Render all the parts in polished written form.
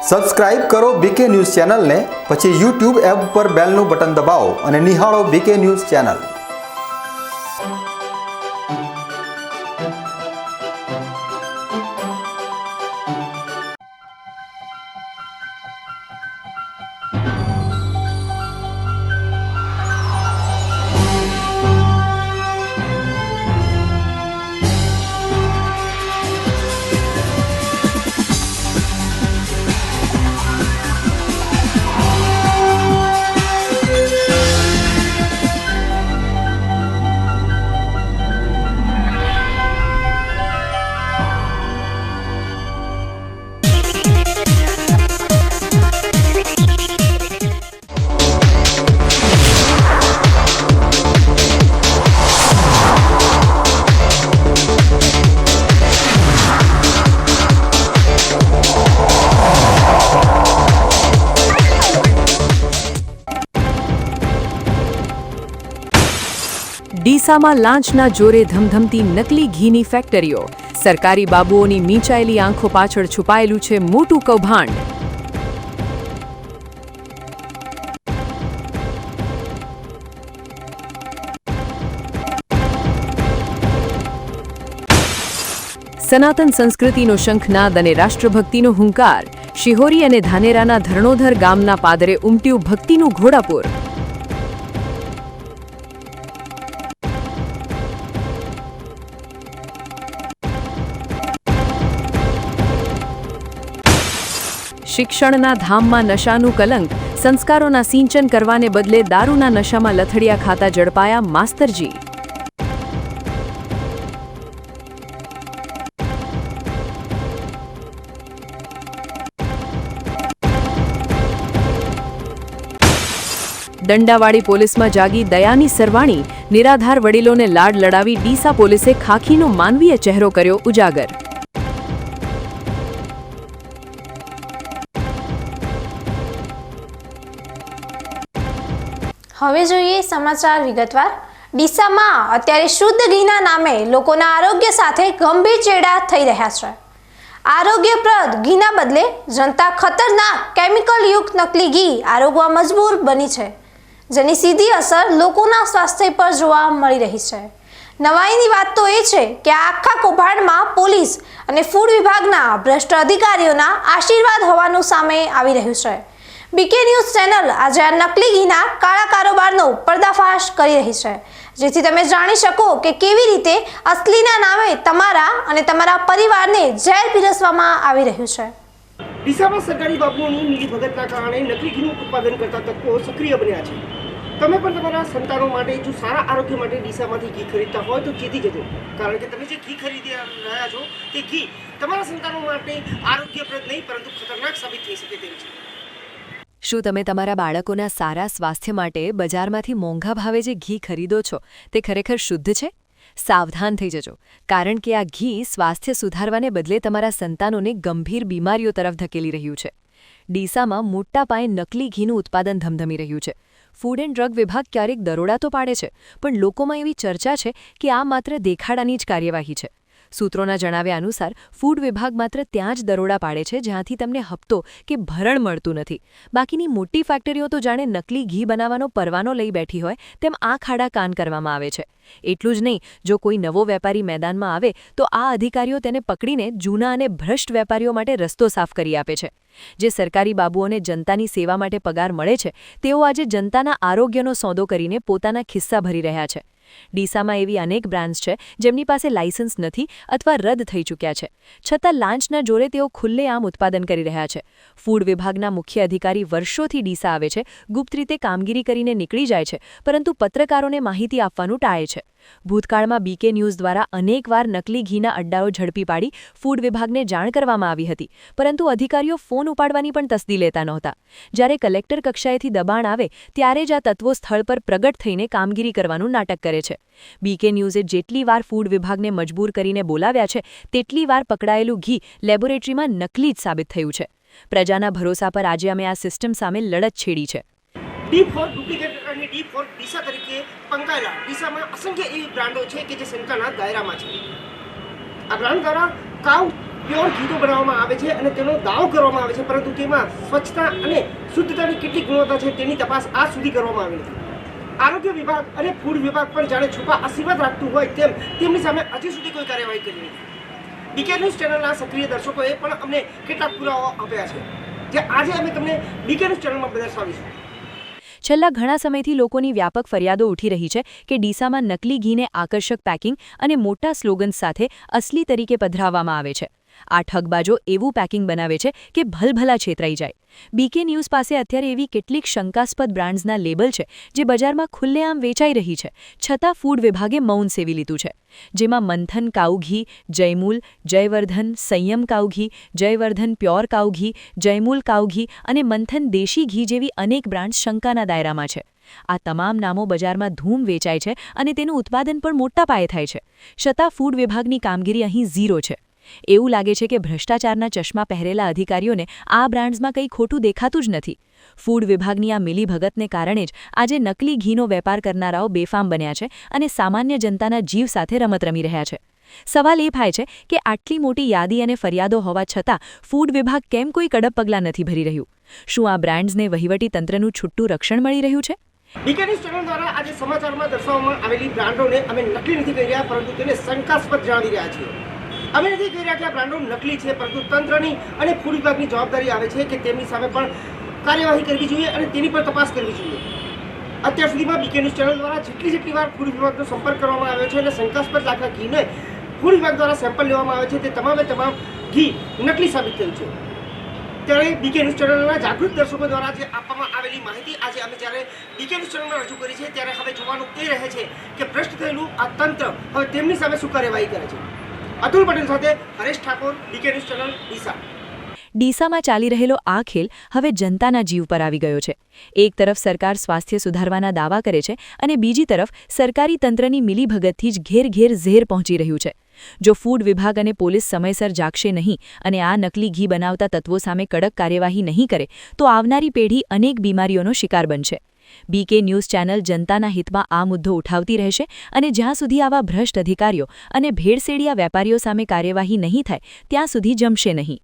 Subscribe કરો બીકે news ચેનલને, પછી યુટ્યુબ એપ પર બેલનું બટન દબાવો અને નિહાળો બીકે ન્યૂઝ ચેનલ। ડીસામાં લાંચના જોરે ધમધમતી નકલી ઘીની ફેક્ટરીઓ। સરકારી બાબુઓની મીંચાયેલી આંખો પાછળ છુપાયેલું છે મોટું કૌભાંડ। સનાતન સંસ્કૃતિનો શંખનાદ અને રાષ્ટ્રભક્તિનો હુંકાર। શિહોરી અને ધાનેરાના ધરણોધર ગામના પાદરે ઉમટ્યું ભક્તિનું ઘોડાપુર। શિક્ષણના ધામમાં નશાનું કલંક। સંસ્કારોના સિંચન કરવાને બદલે દારૂના નશામાં લથડિયા ખાતા ઝડપાયા માસ્તરજી। દંડાવાળી પોલીસમાં જાગી દયાની સરવાણી। નિરાધાર વડીલોને લાડ લડાવી ડીસા પોલીસે ખાખીનો માનવીય ચહેરો કર્યો ઉજાગર। હવે જોઈએ સમાચાર વિગતવાર। ડીસામાં અત્યારે શુદ્ધ ઘીના નામે લોકોના આરોગ્ય સાથે ગંભીર ચેડા થઈ રહ્યા છે। આરોગ્યપ્રદ ઘીના બદલે જનતા ખતરનાક કેમિકલયુક્ત નકલી ઘી આરોગવા મજબૂર બની છે, જેની સીધી અસર લોકોના સ્વાસ્થ્ય પર જોવા મળી રહી છે। નવાઈની વાત તો એ છે કે આ આખા કૌભાંડમાં પોલીસ અને ફૂડ વિભાગના ભ્રષ્ટ અધિકારીઓના આશીર્વાદ હોવાનું સામે આવી રહ્યું છે। બીકે ન્યૂઝ ચેનલ આજે આ નકલી ઘીના કાળા કારોબારનો પર્દાફાશ કરી રહી છે, જેથી તમે જાણી શકો કે કેવી રીતે અસલીના નામે તમારા અને તમારા પરિવારને ઝેર પીરસવામાં આવી રહ્યું છે। ડીસામાં સરકારી બાબુઓની મિલીભગતના કારણે નકલી ઘીનું ઉત્પાદન કરતા તત્વો સક્રિય બન્યા છે। તમે પણ તમારા સંતાનો માટે જો સારા આરોગ્ય માટે ડીસામાંથી ઘી ખરીદતા હોય તો ચેતી જજો, કારણ કે તમે જે ઘી ખરીદી રહ્યા છો તે ઘી તમારા સંતાનો માટે આરોગ્યપ્રદ નહીં પરંતુ ખતરનાક સાબિત થઈ શકે તેમ છે। શું તમે તમારા બાળકોના સારા સ્વાસ્થ્ય માટે બજારમાંથી મોંઘા ભાવે જે ઘી ખરીદો છો તે ખરેખર શુદ્ધ છે? સાવધાન થઈ જજો, કારણ કે આ ઘી સ્વાસ્થ્ય સુધારવાને બદલે તમારા સંતાનોને ગંભીર બીમારીઓ તરફ ધકેલી રહ્યું છે। ડીસામાં મોટા પાયે નકલી ઘીનું ઉત્પાદન ધમધમી રહ્યું છે। ફૂડ એન્ડ ડ્રગ વિભાગ ક્યારેક દરોડા તો પાડે છે, પણ લોકોમાં એવી ચર્ચા છે કે આ માત્ર દેખાડાની જ કાર્યવાહી છે। સૂત્રોના જણાવ્યા અનુસાર ફૂડ વિભાગ માત્ર ત્યાં જ દરોડા પાડે છે જ્યાંથી તમને હપ્તો કે ભરણ મળતું નથી। બાકીની મોટી ફેક્ટરીઓ તો જાણે નકલી ઘી બનાવવાનો પરવાનો લઈ બેઠી હોય તેમ આ ખાડા કાન કરવામાં આવે છે। એટલું જ નહીં, જો કોઈ નવો વેપારી મેદાનમાં આવે તો આ અધિકારીઓ તેને પકડીને જૂના અને ભ્રષ્ટ વેપારીઓ માટે રસ્તો સાફ કરી આપે છે। જે સરકારી બાબુઓને જનતાની સેવા માટે પગાર મળે છે, તેઓ આજે જનતાના આરોગ્યનો સોદો કરીને પોતાના ખિસ્સા ભરી રહ્યા છે। ડીસામાં એવી અનેક બ્રાન્ડ્સ છે જેમની પાસે લાયસન્સ નથી અથવા રદ થઈ ચૂક્યા છે, છતાં લાંચના જોરે તેઓ ખુલ્લેઆમ ઉત્પાદન કરી રહ્યા છે। ફૂડ વિભાગના મુખ્ય અધિકારી વર્ષોથી ડીસા આવે છે, ગુપ્ત રીતે કામગીરી કરીને નીકળી જાય છે, પરંતુ પત્રકારોને માહિતી આપવાનું ટાળે છે। ભૂતકાળમાં બીકે ન્યૂઝ દ્વારા અનેકવાર નકલી ઘીના અડ્ડાઓ ઝડપી પાડી ફૂડ વિભાગને જાણ કરવામાં આવી હતી, પરંતુ અધિકારીઓ ફોન ઉપાડવાની પણ તસ્દી લેતા નહોતા। જ્યારે કલેક્ટર કક્ષાએથી દબાણ આવે ત્યારે જ આ તત્વો સ્થળ પર પ્રગટ થઈને કામગીરી કરવાનું નાટક કરે છે। બીકે ન્યૂઝે જેટલી વાર ફૂડ વિભાગને મજબૂર કરીને બોલાવ્યા છે, તેટલી વાર પકડાયેલું ઘી લેબોરેટરીમાં નકલી જ સાબિત થયું છે। પ્રજાના ભરોસા પર આજે અમે આ સિસ્ટમ સામે લડત છેડી છે। D4 ડુપ્લિકેટ અને D4 ડીસા તરીકે પંકાયેલા ડીસામાં અસંખ્ય એવી બ્રાન્ડો છે કે જે શંકાના દાયરામાં છે। આ બ્રાન્ડ દ્વારા કાવ પ્યોર ઘી તો બનાવવામાં આવે છે અને તેનો દાવો કરવામાં આવે છે, પરંતુ તેમાં સ્વચ્છતા અને શુદ્ધતાની કેટલી ગુણવત્તા છે તેની તપાસ આજ સુધી કરવામાં આવી નથી. આરોગ્ય વિભાગ અને ફૂડ વિભાગ પણ જાણે છુપા આશીર્વાદ રાખતું હોય તેમ તેમની સામે હજી સુધી કોઈ કાર્યવાહી કરી નથી. બીકે ન્યૂઝ ચેનલના સક્રિય દર્શકોએ પણ અમને કેટલાક પુરાવા આપ્યા છે, જે આજે અમે તમને બીકે ન્યૂઝ ચેનલમાં દર્શાવીશું. છેલ્લા ઘણા સમયથી લોકોની વ્યાપક ફરિયાદો ઉઠી રહી છે કે ડીસામાં નકલી ઘીને આકર્ષક પેકિંગ અને મોટા સ્લોગન્સ સાથે અસલી તરીકે પધરાવવામાં આવે છે. આ ઠગબાજો એવું પેકિંગ બનાવે છે કે ભલભલા છેતરાઈ જાય. બીકે ન્યૂઝ પાસે અત્યારે એવી કેટલીક શંકાસ્પદ બ્રાન્ડ્સના લેબલ છે જે બજારમાં ખુલ્લેઆમ વેચાઈ રહી છે, છતાં ફૂડ વિભાગે મૌન સેવી લીધું છે. જેમાં મંથન કાઉ ઘી, જયમૂલ, જયવર્ધન, સંયમ કાઉ ઘી, જયવર્ધન પ્યોર કાઉ ઘી, જયમૂલ કાઉ ઘી અને મંથન દેશી ઘી જેવી અનેક બ્રાન્ડ્સ શંકાના દાયરામાં છે. આ તમામ નામો બજારમાં ધૂમ વેચાય છે અને તેનું ઉત્પાદન પણ મોટા પાયે થાય છે, છતાં ફૂડ વિભાગની કામગીરી અહીં ઝીરો છે. એવું લાગે છે કે ભ્રષ્ટાચારના ચશ્મા પહેરેલા અધિકારીઓને આ બ્રાન્ડ્સમાં કંઈ ખોટું દેખાતું જ નથી. ફૂડ વિભાગની આ મિલીભગતને કારણે જ આજે નકલી ઘીનો વેપાર કરનારાઓ બેફામ બન્યા છે અને સામાન્ય જનતાના જીવ સાથે રમત રમી રહ્યા છે. સવાલ એ થાય છે કે આટલી મોટી યાદી અને ફરિયાદો હોવા છતાં ફૂડ વિભાગ કેમ કોઈ કડક પગલાં નથી ભરી રહ્યું? શું આ બ્રાન્ડ્સને વહીવટી તંત્રનું છૂટું રક્ષણ મળી રહ્યું છે? બીકે ન્યૂઝ ચેનલ દ્વારા આજે સમાચારમાં દર્શાવવામાં આવેલી બ્રાન્ડોને અમે નકલી નથી કહી રહ્યા, પરંતુ તેને શંકાસ્પદ જણાવી રહ્યા છીએ. અમે નથી કહી રહ્યા કે આ બ્રાન્ડો નકલી છે, પરંતુ તંત્રની અને ફૂડ વિભાગની જવાબદારી આવે છે કે તેમની સામે પણ કાર્યવાહી કરવી જોઈએ અને તેની પર તપાસ કરવી જોઈએ. અત્યાર સુધીમાં બીકે ન્યૂઝ ચેનલ દ્વારા જેટલી વાર ફૂડ વિભાગનો સંપર્ક કરવામાં આવ્યો છે અને શંકાસ્પદ લાગતા ઘીને ફૂડ વિભાગ દ્વારા સેમ્પલ લેવામાં આવે છે, તે તમામે તમામ ઘી નકલી સાબિત થયું છે. ત્યારે બીકે ન્યૂઝ ચેનલના જાગૃત દર્શકો દ્વારા જે આપવામાં આવેલી માહિતી આજે અમે જ્યારે બીકે ન્યૂઝ ચેનલમાં રજૂ કરી છે, ત્યારે હવે જોવાનું એ રહે છે કે ભ્રષ્ટ થયેલું આ તંત્ર હવે તેમની સામે શું કાર્યવાહી કરે છે. અતુલ પટેલ સાથે Haresh Thakor, BK news channel, Deesa. ડીસામાં ચાલી રહેલો આ ખેલ હવે જનતાના જીવ પર આવી ગયો છે. એક તરફ સરકાર સ્વાસ્થ્ય સુધારવાના દાવા કરે છે અને બીજી તરફ સરકારી તંત્રની મિલીભગતથી જ ઘેર ઘેર ઝેર પહોંચી રહ્યું છે. જો ફૂડ વિભાગ અને પોલીસ સમયસર જાગશે નહીં અને આ નકલી ઘી બનાવતા તત્વો સામે કડક કાર્યવાહી નહીં કરે તો આવનારી પેઢી અનેક બીમારીઓનો શિકાર બનશે. બીકે ન્યૂઝ ચેનલ જનતાના હિતમાં આ મુદ્દો ઉઠાવતી રહેશે અને જ્યાં સુધી આવા ભ્રષ્ટ અધિકારીઓ અને ભેળસેડિયા વેપારીઓ સામે કાર્યવાહી નહીં થાય ત્યાં સુધી જમશે નહીં.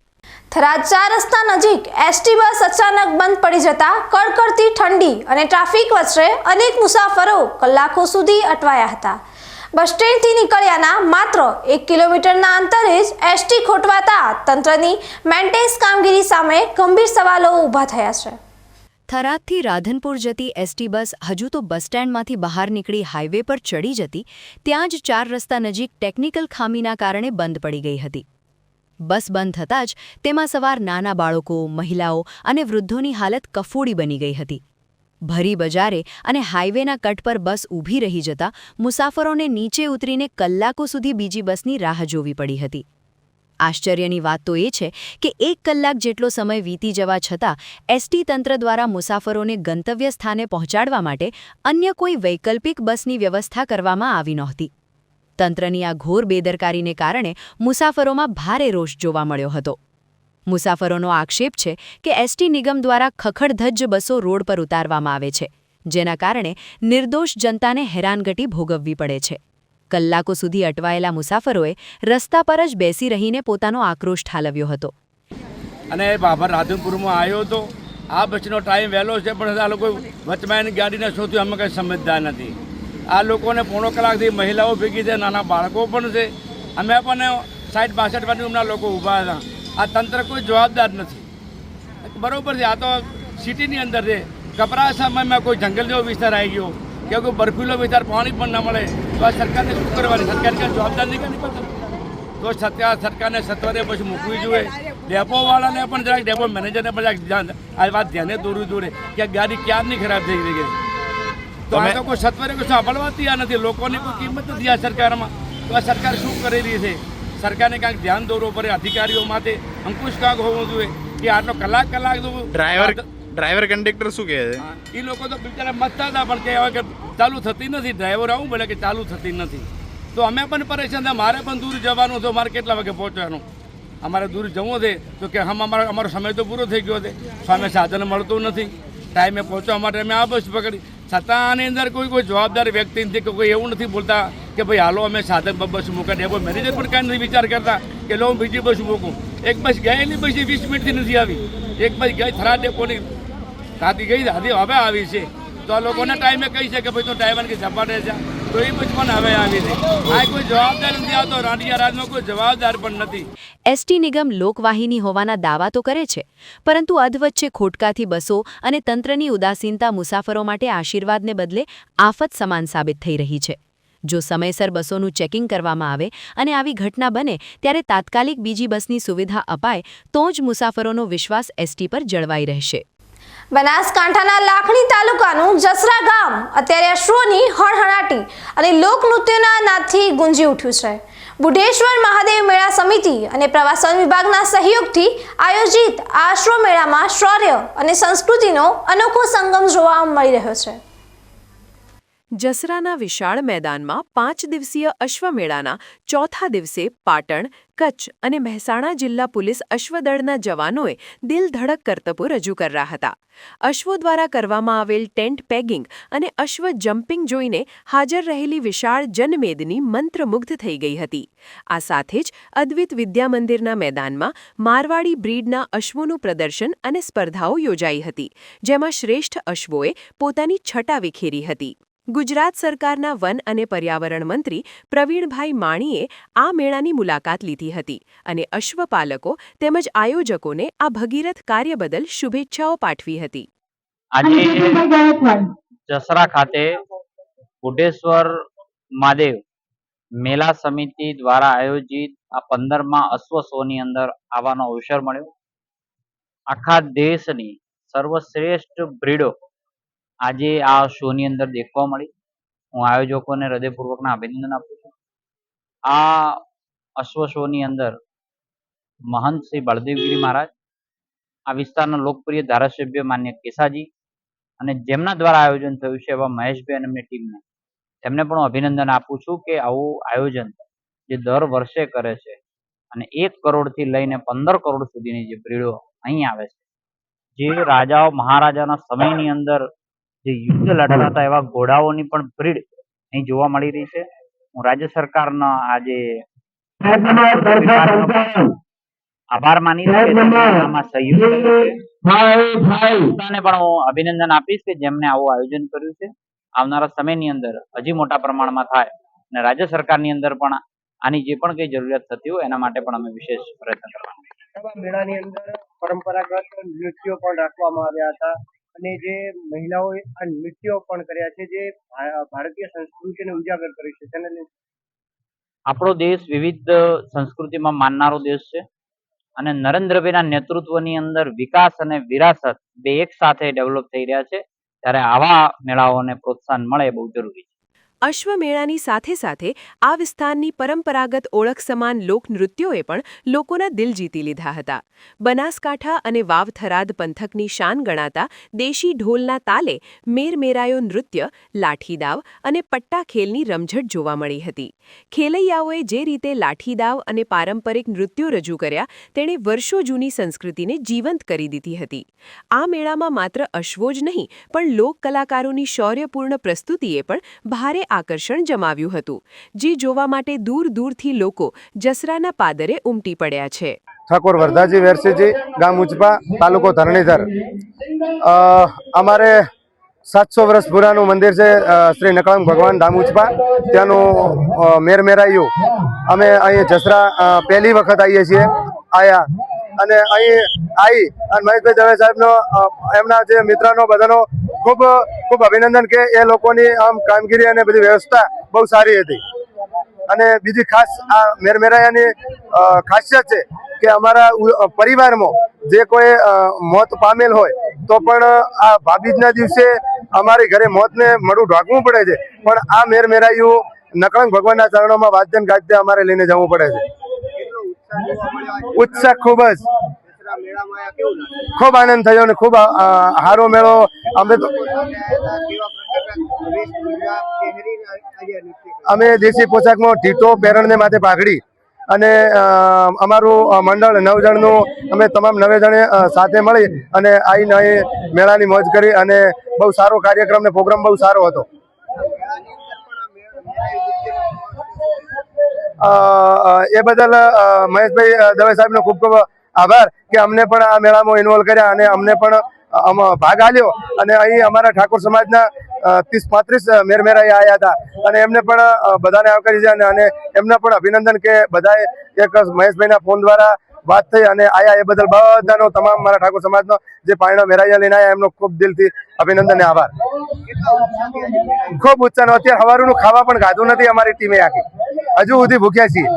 થરાદ 4 રસ્તા નજીક એસટી બસ અચાનક બંધ પડી જતા કડકડતી ઠંડી અને ટ્રાફિક વચ્ચે અનેક મુસાફરો કલાકો સુધી અટવાયા હતા. બસ સ્ટેન્ડથી નીકળ્યાના માત્ર 1 કિલોમીટરના અંતરે જ એસટી ખોટવાતા તંત્રની મેન્ટેનન્સ કામગીરી સામે ગંભીર સવાલો ઊભા થયા છે. થરાદથી રાધનપુર જતી એસટી બસ હજુ તો બસ સ્ટેન્ડમાંથી બહાર નીકળી હાઈવે પર ચડી જતી ત્યાં જ 4 રસ્તા નજીક ટેકનિકલ ખામીના કારણે બંધ પડી ગઈ હતી. બસ બંધ થતાં જ તેમાં સવાર નાના બાળકો, મહિલાઓ અને વૃદ્ધોની હાલત કફોડી બની ગઈ હતી. ભરી બજારે અને હાઈવેના કટ પર બસ ઊભી રહી જતા મુસાફરોને નીચે ઉતરીને કલાકો સુધી બીજી બસની રાહ જોવી પડી હતી. આશ્ચર્યની વાત તો એ છે કે 1 કલાક જેટલો સમય વીતી જવા છતાં એસટી તંત્ર દ્વારા મુસાફરોને ગંતવ્ય સ્થાને પહોંચાડવા માટે અન્ય કોઈ વૈકલ્પિક બસની વ્યવસ્થા કરવામાં આવી નહોતી. તંત્રની આ ઘોર બેદરકારીને કારણે મુસાફરોમાં ભારે રોષ જોવા મળ્યો હતો. મુસાફરોનો આક્ષેપ છે કે એસટી નિગમ દ્વારા ખખડધજ્જ બસો રોડ પર ઉતારવામાં આવે છે, જેના કારણે નિર્દોષ જનતાને હેરાનગતિ ભોગવવી પડે છે. કલાકો સુધી અટવાયેલા મુસાફરોએ રસ્તા પર જ બેસી રહીને પોતાનો આક્રોશ ઠાલવ્યો હતો. અને બાબર રાધનપુરમાં આવ્યો હતો. આ બસનો ટાઈમ વહેલો છે, પણ આ લોકો વચમાં એની ગાડીને શું થયું અમે કંઈ સમજતા નથી. આ લોકોને પોણો કલાકથી મહિલાઓ ભેગી છે, નાના બાળકો પણ છે. અમે પણ 60-62 વર્ષના લોકો ઊભા હતા. આ તંત્ર કોઈ જવાબદાર નથી. બરાબર છે, આ તો સિટીની અંદર છે. કપરા સમયમાં કોઈ જંગલ જેવો વિસ્તાર આવી ગયો કે કોઈ બરફીલો વિસ્તાર, પાણી પણ ન મળે તો આ સરકારને શું કરવાની? સરકાર ક્યાં જવાબદાર નહીં કરવી? તો સરકારને સત્વરે પછી મૂકવી જોઈએ. ડેપોવાળાને પણ જરાક, ડેપો મેનેજરને પણ જરાક આ વાત ધ્યાને દોરવી જોઈએ કે ગાડી ક્યારની ખરાબ થઈ ગઈ. તો આ તો કોઈ સત્વરે કોઈ સાંભળવા તૈયાર નથી. લોકોની કોઈ કિંમત નથી આ સરકારમાં. તો આ સરકાર શું કરી રહી છે? સરકારને કાંઈક ધ્યાન દોરવું પડે. અધિકારીઓ માટે અંકુશ કાંક હોવું જોઈએ કે આટલો કલાક ડ્રાઈવર કંડક્ટર શું કહે છે? એ લોકો તો બિચારા મતતા હતા, પણ કહેવાય કે ચાલુ થતી નથી. ડ્રાઈવર આવું બોલે કે ચાલુ થતી નથી. તો અમે પણ પરેશાન હતા. મારે પણ દૂર જવાનું હતું. મારે કેટલા વાગે પહોંચવાનું? અમારે દૂર જવું છે તો કે અમારો સમય તો પૂરો થઈ ગયો છે. સામે સાધન મળતું નથી. ટાઈમે પહોંચવા માટે અમે આ બસ પકડી. છતાં આની અંદર કોઈ જવાબદાર વ્યક્તિ નથી કે કોઈ એવું નથી બોલતા કે ભાઈ હાલો અમે સાધક બસ મૂકે ડેપો મેનેજર પણ કાંઈ નથી વિચાર કરતા કે લો હું બીજી બસ મૂકું. એક બસ ગયેલી બસ 20 મિનિટથી નથી આવી. એક બસ ગઈ થરાદ ડેપોની ખાતી ગઈ હવે આવી છે, તો આ લોકોને ટાઈમે કહી છે કે ભાઈ તો ડ્રાઈવર કે ઝપાટે છે, તો એ બસ પણ હવે આવી છે. આ કોઈ જવાબદાર નથી આવતો. રાંડિયા રાજમાં કોઈ જવાબદાર પણ નથી. એસટી નિગમ લોકવાહિની હોવાના દાવા તો કરે છે, પરંતુ અધવચ્ચે ખોટકાથી બસો અને તંત્રની ઉદાસીનતા મુસાફરો માટે આશીર્વાદને બદલે આફત સમાન સાબિત થઈ રહી છે. જો સમયસર બસોનું ચેકિંગ કરવામાં આવે અને આવી ઘટના બને ત્યારે તાત્કાલિક બીજી બસની સુવિધા અપાય તો જ મુસાફરોનો વિશ્વાસ એસટી પર જળવાઈ રહેશે. બનાસકાંઠાના લાખણી તાલુકાનું જસરા ગામ અત્યારે અશ્વની હણહણાટી અને લોકનૃત્યના નાદથી ગુંજી ઉઠ્યું છે. બુઢેશ્વર મહાદેવ મેળા સમિતિ અને પ્રવાસન વિભાગના સહયોગથી આયોજિત આ અશ્વ મેળામાં શૌર્ય અને સંસ્કૃતિનો અનોખો સંગમ જોવા મળી રહ્યો છે. જસરાના વિશાળ મેદાનમાં 5 દિવસીય અશ્વમેળાના ચોથા દિવસે પાટણ, કચ્છ અને મહેસાણા જિલ્લા પોલીસ અશ્વદળના જવાનોએ દિલધડક કરતબો રજૂ કર્યા હતા. અશ્વો દ્વારા કરવામાં આવેલ ટેન્ટ પેગિંગ અને અશ્વ જમ્પિંગ જોઈને હાજર રહેલી વિશાળ જનમેદની મંત્રમુગ્ધ થઈ ગઈ હતી. આ સાથે જ અદ્વિત વિદ્યા મંદિરના મેદાનમાં મારવાડી બ્રીડના અશ્વોનું પ્રદર્શન અને સ્પર્ધાઓ યોજાઈ હતી, જેમાં શ્રેષ્ઠ અશ્વોએ પોતાની છટા વિખેરી હતી. ગુજરાત સરકારના વન અને પર્યાવરણ મંત્રી પ્રવીણભાઈ માણીએ આ મેળાની મુલાકાત લીધી હતી અને અશ્વપાલકો તેમજ આયોજકોને આ ભગીરથ કાર્ય બદલ શુભેચ્છાઓ પાઠવી હતી. આજે જસરા ખાતે બુઢેશ્વર મહાદેવ મેલા સમિતિ દ્વારા આયોજિત આ 15મા અશ્વ શોની અંદર આવવાનો અવસર મળ્યો. આખા દેશની સર્વશ્રેષ્ઠ બ્રીડો આજે આ શોની અંદર દેખવા મળી. હું આયોજકોને હૃદયપૂર્વકના અભિનંદન આપું છું. આ અશ્વ શોની અંદર મહંત શ્રી બળદેવગીરી મહારાજ, આ વિસ્તારના લોકપ્રિય ધારાસભ્ય માન્ય કેસાજી અને જેમના દ્વારા આયોજન થયું છે એવા મહેશભાઈ અને એમની ટીમને તેમને પણ હું અભિનંદન આપું છું કે આવું આયોજન જે દર વર્ષે કરે છે અને 1 કરોડથી લઈને 15 કરોડ સુધીની જે બ્રીડો અહીં આવે છે, જે રાજાઓ મહારાજાના સમયની અંદર જે યુદ્ધ લડતા હતા એવા ઘોડાઓની પણ બ્રીડ અહીં જોવા મળી રહી છે. હું રાજ્ય સરકારના આજે આભાર માનીશ કે આમાં સહયોગ પણ હું અભિનંદન આપીશ કે જેમને આવું આયોજન કર્યું છે. આવનારા સમયની અંદર હજી મોટા પ્રમાણમાં થાય અને રાજ્ય સરકારની અંદર પણ આની જે પણ કઈ જરૂરિયાત થતી હોય એના માટે પણ અમે વિશેષ પ્રયત્ન કરવાના. મેળાની અંદર પરંપરાગત નૃત્યો પણ રાખવામાં આવ્યા હતા અને જે મહિલાઓએ આ નૃત્યો પણ કર્યા છે જે ભારતીય સંસ્કૃતિને ઉજાગર કરી છે. તેને આપણો દેશ વિવિધ સંસ્કૃતિમાં માનનારો દેશ છે અને નરેન્દ્રભાઈના નેતૃત્વની અંદર વિકાસ અને વિરાસત બે એક સાથે ડેવલપ થઈ રહ્યા છે, ત્યારે આવા મેળાઓને પ્રોત્સાહન મળે એ બહુ જરૂરી છે. અશ્વમેળાની સાથે સાથે આ વિસ્તારની પરંપરાગત ઓળખ સમાન લોકનૃત્યોએ પણ લોકોના દિલ જીતી લીધા હતા. બનાસકાંઠા અને વાવ-થરાદ પંથકની શાન ગણાતા દેશી ઢોલના તાલે મેરમેરાયો નૃત્ય, લાઠીદાવ અને પટ્ટા ખેલની રમઝટ જોવા મળી હતી. ખેલૈયાઓએ જે રીતે લાઠીદાવ અને પારંપરિક નૃત્યો રજૂ કર્યા તેણે વર્ષો જૂની સંસ્કૃતિને જીવંત કરી દીધી હતી. આ મેળામાં માત્ર અશ્વો જ નહીં પણ લોક કલાકારોની શૌર્યપૂર્ણ પ્રસ્તુતિએ પણ ભારે આકર્ષણ જમાવ્યું હતું, જે જોવા માટે દૂર દૂરથી લોકો જસરાના પાદરે ઉમટી પડ્યા છે. ઠાકોર વરદાજી વેરસીજી, ગામ ઉચપા, તાલુકો ધરણીધર. અમારે 700 વર્ષ પુરાનું મંદિર છે શ્રી નકળંગ ભગવાન ધામ ઉચપા, ત્યાંનું મેરમેરાયું. અમે અહીં જસરા પહેલી વખત આવીએ છીએ આયા અને અહીં આવી અને મહેશભાઈ દવે સાહેબનો એમના જે મિત્રનો બધાનો ખૂબ ખૂબ અભિનંદન કે એ લોકોની આમ કામગીરી અને બધી વ્યવસ્થા બહુ સારી હતી. અને બીજી ખાસ આ મેરમેરાયાની ખાસિયત છે કે અમારા પરિવારમાં જે કોઈ મોત પામેલ હોય તો પણ આ ભાભીજના દિવસે અમારી ઘરે મોતને મળું ઢાંકવું પડે છે, પણ આ મેરમેરાયું નકળંગ ભગવાનના ચરણોમાં વાદ્ય ગાજ્ય અમારે લઈને જવું પડે છે. ઉત્સાહ ખૂબ જ, ખૂબ આનંદ થયો અને ખૂબ સારો મેળો. અમે દેશી પોશાકમાં ઢીટો, પેરણ ને માથે પાઘડી અને અમારું મંડળ 9 જણનું અમે તમામ 9 જણે સાથે મળી અને આવીને અહીં મેળાની મોજ કરી અને બહુ સારો કાર્યક્રમ ને પ્રોગ્રામ બહુ સારો હતો. એ બદલ મહેશભાઈ દવે સાહેબનો ખૂબ ખૂબ આભાર કે અમને પણ આ મેળામાં ઇન્વોલ્વ કર્યા અને અમને પણ ભાગ આલ્યો. અને અહીં અમારા ઠાકોર સમાજના 30-35 મેરમેરાઈ આવ્યા હતા અને એમને પણ બધાને આવકારી છે અને એમને પણ અભિનંદન કે બધાએ એક મહેશભાઈના ફોન દ્વારા વાત થઈ અને આયા. એ બદલ બધાનો તમામ મારા ઠાકોર સમાજનો જે પાયણો મેરાઈયા લઈને આવ્યા એમનો ખૂબ દિલથી અભિનંદન અને આભાર. ખૂબ ઉત્સાહ. અત્યારે સવારનું ખાવા પણ ખાધું નથી અમારી ટીમે આખી, હજુ સુધી ભૂખ્યા છીએ,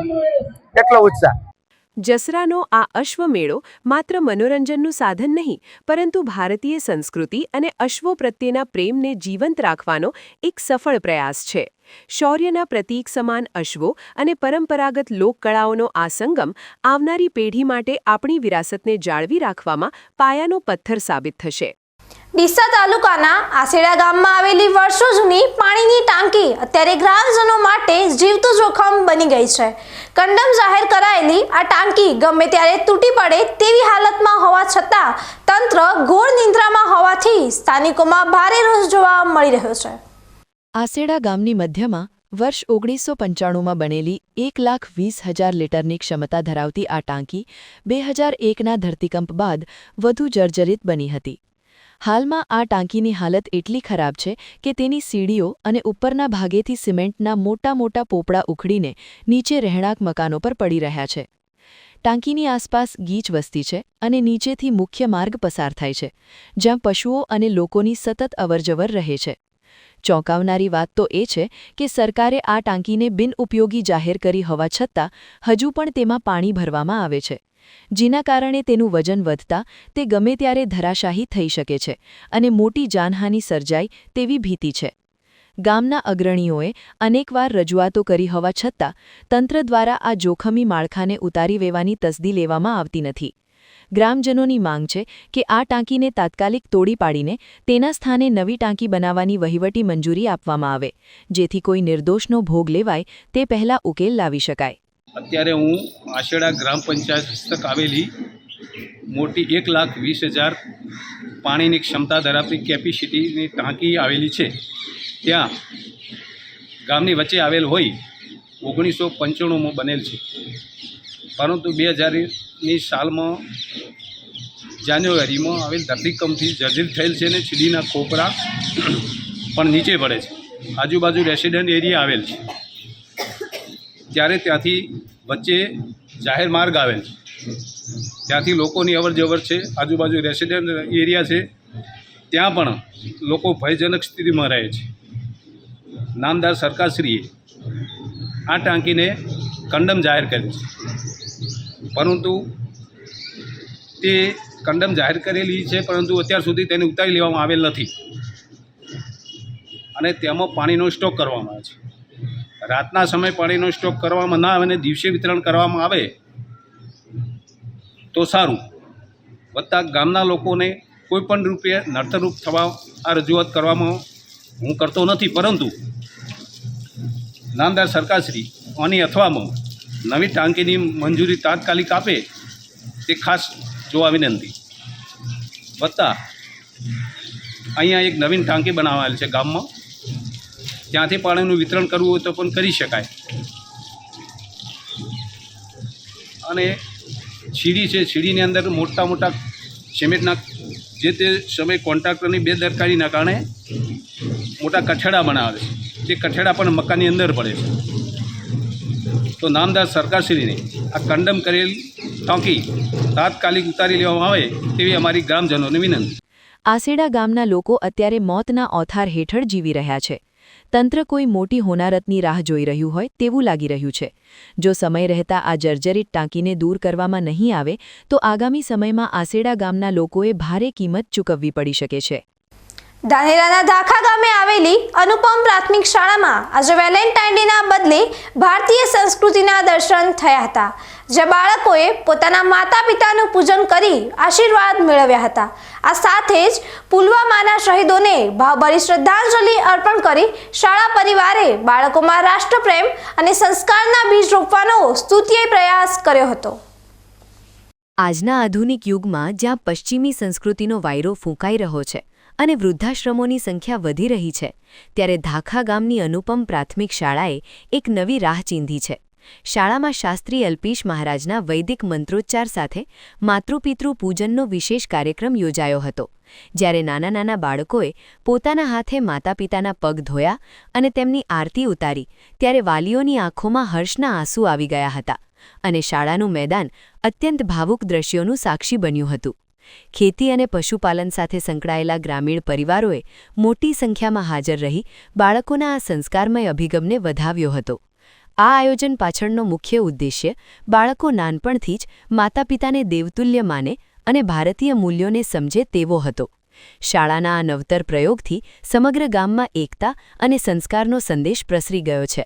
એટલો ઉત્સાહ. જસરાનો આ અશ્વમેળો માત્ર મનોરંજનનું સાધન નહીં, પરંતુ ભારતીય સંસ્કૃતિ અને અશ્વો પ્રત્યેના પ્રેમને જીવંત રાખવાનો એક સફળ પ્રયાસ છે. શૌર્યના પ્રતીક સમાન અશ્વો અને પરંપરાગત લોકકળાઓનો આ સંગમ આવનારી પેઢી માટે આપણી વિરાસતને જાળવી રાખવામાં પાયાનો પથ્થર સાબિત થશે. ડીસા તાલુકાના આસેડા ગામમાં આવેલી વર્ષો જૂની પાણીની ટાંકી અત્યારે ગ્રામજનો માટે જીવતું જોખમ બની ગઈ છે. કંડમ જાહેર કરાયેલી આ ટાંકી ગમે ત્યારે તૂટી પડે તેવી હાલતમાં હોવા છતાં તંત્ર ઘોર નિંદ્રામાં હોવાથી સ્થાનિકોમાં ભારે રોષ જોવા મળી રહ્યો છે. આસેડા ગામની મધ્યમાં વર્ષ 1995માં બનેલી 1,20,000 લીટરની ક્ષમતા ધરાવતી આ ટાંકી 2001ના ધરતીકંપ બાદ વધુ જર્જરિત બની હતી. હાલમાં આ ટાંકીની હાલત એટલી ખરાબ છે કે તેની સીડીઓ અને ઉપરના ભાગેથી સિમેન્ટના મોટા મોટા પોપડા ઉખડીને નીચે રહેણાંક મકાનો પર પડી રહ્યા છે. ટાંકીની આસપાસ ગીચ વસ્તી છે અને નીચેથી મુખ્ય માર્ગ પસાર થાય છે, જ્યાં પશુઓ અને લોકોની સતત અવરજવર રહે છે. ચોંકાવનારી વાત તો એ છે કે સરકારે આ ટાંકીને બિનઉપયોગી જાહેર કરી હોવા છતાં હજુ પણ તેમાં પાણી ભરવામાં આવે છે, જેના કારણે તેનું વજન વધતા તે ગમે ત્યારે ધરાશાયી થઈ શકે છે અને મોટી જાનહાનિ સર્જાય તેવી ભીતિ છે. ગામના અગ્રણીઓએ અનેકવાર રજૂઆતો કરી હોવા છતાં તંત્ર દ્વારા આ જોખમી માળખાને ઉતારી લેવાની તસદી લેવામાં આવતી નથી. ગ્રામજનોની માંગ છે કે આ ટાંકીને તાત્કાલિક તોડી પાડીને તેના સ્થાને નવી ટાંકી બનાવવાની વહીવટી મંજૂરી આપવામાં આવે, જેથી કોઈ નિર્દોષનો ભોગ લેવાય તે પહેલાં ઉકેલ લાવી શકાય. અત્યારે હું આશેડા ગ્રામ પંચાયત હસ્તક આવેલી મોટી 1,20,000 પાણીની ક્ષમતા ધરાવતી કેપેસિટીની ટાંકી આવેલી છે, ત્યાં ગામની વચ્ચે આવેલ હોય 1995માં બનેલ છે, પરંતુ 2000ની સાલમાં જાન્યુઆરીમાં આવેલ ધરતીકંપથી જર્જરિત થયેલ છે અને સીડીના ખોપરા પણ નીચે પડે છે. આજુબાજુ રેસિડન્ટ એરિયા આવેલ છે, ત્યારે ત્યાંથી વચ્ચે જાહેર માર્ગ આવેલ છે, ત્યાંથી લોકોની અવરજવર છે. આજુબાજુ રેસિડન્ટ એરિયા છે, ત્યાં પણ લોકો ભયજનક સ્થિતિમાં રહે છે. નામદાર સરકારશ્રીએ આ ટાંકીને કંડમ જાહેર કરેલ છે, પરંતુ તે કંડમ જાહેર કરેલી છે, પરંતુ અત્યાર સુધી તેને ઉતારી લેવામાં આવેલ નથી અને તેમાં પાણીનો સ્ટોક કરવામાં આવે છે. રાતના સમયે પાણીનો સ્ટોક કરવામાં ના આવે અને દિવસે વિતરણ કરવામાં આવે તો સારું. વત્તા ગામના લોકોને કોઈપણ રૂપે નડતરરૂપ થવા આ રજૂઆત કરવામાં હું કરતો નથી, પરંતુ નામદાર સરકારશ્રી આની અથવામાં નવી ટાંકીની મંજૂરી તાત્કાલિક આપે તે ખાસ જોવા વિનંતી. વત્તા અહીંયા એક નવીન ટાંકી બનાવાયેલ છે ગામમાં, ત્યાંથી પાણીનું વિતરણ કરવું હોય તો પણ કરી શકાય. અને સીડી છે, સીડીની અંદર મોટા મોટા સિમેન્ટના જે તે સમયે કોન્ટ્રાક્ટરની બેદરકારીના કારણે મોટા કઠેડા બનાવે છે, તે કઠેડા પણ મકાનની અંદર પડે છે. તો નામદાર સરકારશ્રીને આ કંડમ કરેલ ટાંકી તાત્કાલિક ઉતારી લેવામાં આવે તેવી અમારી ગ્રામજનોને વિનંતી. આસેડા ગામના લોકો અત્યારે મોતના ઓથાર હેઠળ જીવી રહ્યા છે. તંત્ર કોઈ મોટી હોનારતની રાહ જોઈ રહ્યું હોય તેવું લાગી રહ્યું છે. જો સમય રહેતા આ જર્જરિત ટાંકીને દૂર કરવામાં નહીં આવે તો આગામી સમયમાં આસેડા ગામના લોકોએ ભારે કિંમત ચૂકવવી પડી શકે છે. ધાનેરાના ધાખા ગામે આવેલી અનુપમ પ્રાથમિક શાળામાં આજે વેલેન્ટાઇન ડેના બદલે ભારતીય સંસ્કૃતિના દર્શન થયા હતા, જે બાળકોએ પોતાના માતા પિતાનું પૂજન કરી આશીર્વાદ મેળવ્યા હતા. આ સાથે જ પુલવામાના શહીદોને ભાવભરી શ્રદ્ધાંજલિ અર્પણ કરી શાળા પરિવારે બાળકોમાં રાષ્ટ્રપ્રેમ અને સંસ્કારના બીજ રોપવાનો સ્તુત્ય પ્રયાસ કર્યો હતો. આજના આધુનિક યુગમાં જ્યાં પશ્ચિમી સંસ્કૃતિનો વાયરો ફૂંકાઈ રહ્યો છે અને વૃદ્ધાશ્રમોની સંખ્યા વધી રહી છે, ત્યારે ધાખા ગામની અનુપમ પ્રાથમિક શાળાએ એક નવી રાહ ચીંધી છે. શાળામાં શાસ્ત્રી અલ્પીશ મહારાજના વૈદિક મંત્રોચ્ચાર સાથે માતૃપિતૃ પૂજનનો વિશેષ કાર્યક્રમ યોજાયો હતો, જ્યારે નાના નાના બાળકોએ પોતાના હાથે માતા પિતાના પગ ધોયા અને તેમની આરતી ઉતારી, ત્યારે વાલીઓની આંખોમાં હર્ષના આંસુ આવી ગયા હતા અને શાળાનું મેદાન અત્યંત ભાવુક દ્રશ્યોનું સાક્ષી બન્યું હતું. ખેતી અને પશુપાલન સાથે સંકળાયેલા ગ્રામીણ પરિવારોએ મોટી સંખ્યામાં હાજર રહી બાળકોના આ સંસ્કારમય અભિગમને વધાવ્યો હતો. આ આયોજન પાછળનો મુખ્ય ઉદ્દેશ્ય બાળકો નાનપણથી જ માતા પિતાને દેવતુલ્ય માને અને ભારતીય મૂલ્યોને સમજે તેવો હતો. શાળાના આ નવતર પ્રયોગથી સમગ્ર ગામમાં એકતા અને સંસ્કારનો સંદેશ પ્રસરી ગયો છે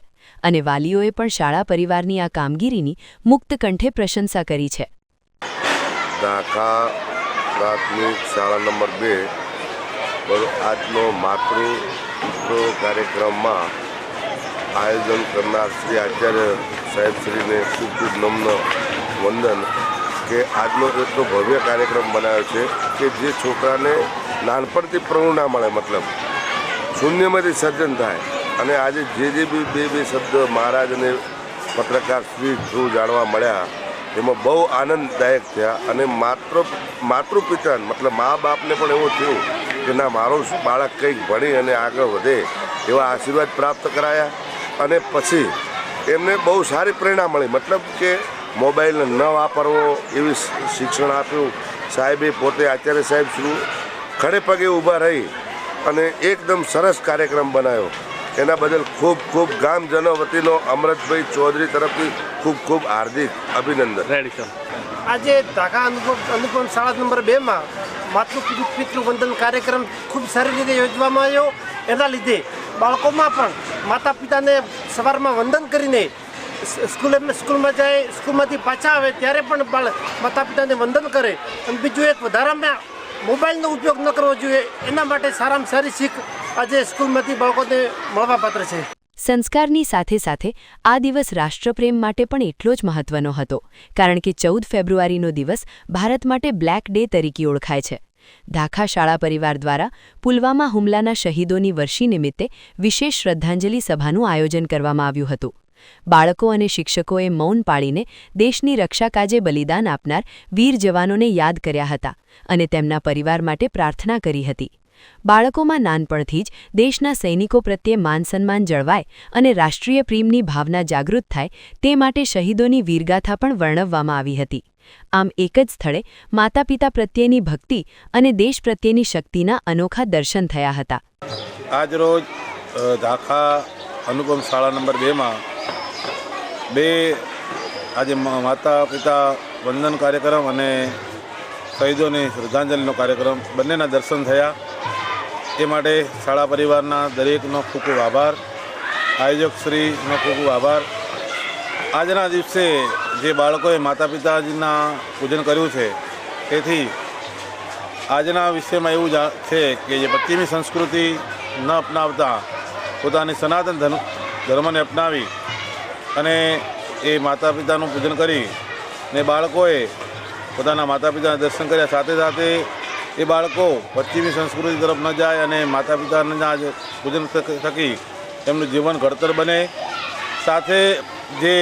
અને વાલીઓએ પણ શાળા પરિવારની આ કામગીરીની મુક્ત કંઠે પ્રશંસા કરી છે. ધાખા પ્રાથમિક શાળા નંબર 2 આજનો માતૃ કાર્યક્રમમાં આયોજન કરનાર શ્રી આચાર્ય સાહેબશ્રીને ખૂબ ખૂબ નમ્ર વંદન કે આજનો એટલો ભવ્ય કાર્યક્રમ બનાવ્યો છે કે જે છોકરાને નાનપણથી પ્રેરણા મળે, મતલબ શૂન્યમાંથી સર્જન થાય. અને આજે જે બી બે શબ્દ મહારાજ અને પત્રકાર શ્રી થ્રુ જાણવા મળ્યા એમાં બહુ આનંદદાયક થયા. અને માતૃપિતા મતલબ મા બાપને પણ એવું થયું કે ના, મારું બાળક કંઈક ભણી અને આગળ વધે એવા આશીર્વાદ પ્રાપ્ત કરાયા. અને પછી એમને બહુ સારી પ્રેરણા મળી, મતલબ કે મોબાઈલ ન વાપરવો એવી શિક્ષણ આપ્યું. સાહેબે પોતે આચાર્ય સાહેબ શ્રી ખડે પગે ઊભા રહી અને એકદમ સરસ કાર્યક્રમ બનાવ્યો. એના બદલ ખૂબ ખૂબ ગામજનો વતીનો અમરતભાઈ ચૌધરી તરફથી ખૂબ ખૂબ હાર્દિક અભિનંદન. આજે ધાખા અનુપમ શાળા નંબર 2માં માતૃપિતૃ વંદન કાર્યક્રમ ખૂબ સારી રીતે યોજવામાં આવ્યો. એના લીધે બાળકોમાં પણ માતા પિતાને સવારમાં વંદન કરીને સ્કૂલમાં જાય, સ્કૂલમાંથી પાછા આવે ત્યારે પણ માતા પિતાને વંદન કરે. અને બીજું એક વધારામાં મોબાઈલનો ઉપયોગ ન કરવો જોઈએ, એના માટે સારામાં સારી શીખ આજે સ્કૂલમાંથી બાળકોને મળવાપાત્ર છે. સંસ્કારની સાથે સાથે આ દિવસ રાષ્ટ્રપ્રેમ માટે પણ એટલો જ મહત્વનો હતો, કારણ કે 14 ફેબ્રુઆરીનો દિવસ ભારત માટે બ્લેક ડે તરીકે ઓળખાય છે. ધાખા શાળા પરિવાર દ્વારા પુલવામા હુમલાના શહીદોની વર્ષી નિમિત્તે વિશેષ શ્રદ્ધાંજલિ સભાનું આયોજન કરવામાં આવ્યું હતું. બાળકો અને શિક્ષકોએ મૌન પાળીને દેશની રક્ષા કાજે બલિદાન આપનાર વીર જવાનોને યાદ કર્યા હતા અને તેમના પરિવાર માટે પ્રાર્થના કરી હતી. બાળકોમાં નાનપણથી જ દેશના સૈનિકો પ્રત્યે માન-સન્માન જળવાય અને રાષ્ટ્રીય પ્રેમની ભાવના જાગૃત થાય તે માટે શહીદોની વીરગાથા પણ વર્ણવવામાં આવી હતી. આમ એક જ સ્થળે માતા-પિતા પ્રત્યેની ભક્તિ અને દેશ પ્રત્યેની શક્તિના અનોખા દર્શન થયા હતા. આજ રોજ ધાખા અનુપમ શાળા નંબર 2માં આજે માતા પિતા વંદન કાર્યક્રમ અને શહીદોની શ્રદ્ધાંજલિનો કાર્યક્રમ બંનેના દર્શન થયા. એ માટે શાળા પરિવારના દરેકનો ખૂબ ખૂબ આભાર, આયોજકશ્રીનો ખૂબ ખૂબ આભાર. આજના દિવસે જે બાળકોએ માતા પિતાજીના પૂજન કર્યું છે, તેથી આજના વિષયમાં એવું છે કે જે પશ્ચિમી સંસ્કૃતિ ન અપનાવતા પોતાની સનાતન ધર્મને અપનાવી અને એ માતા પિતાનું પૂજન કરી ને બાળકોએ પોતાના માતા પિતાના દર્શન કર્યા. સાથે સાથે એ બાળકો પશ્ચિમી સંસ્કૃતિ તરફ ન જાય અને માતા પિતાના પૂજન થકી એમનું જીવન ઘડતર બને. સાથે જે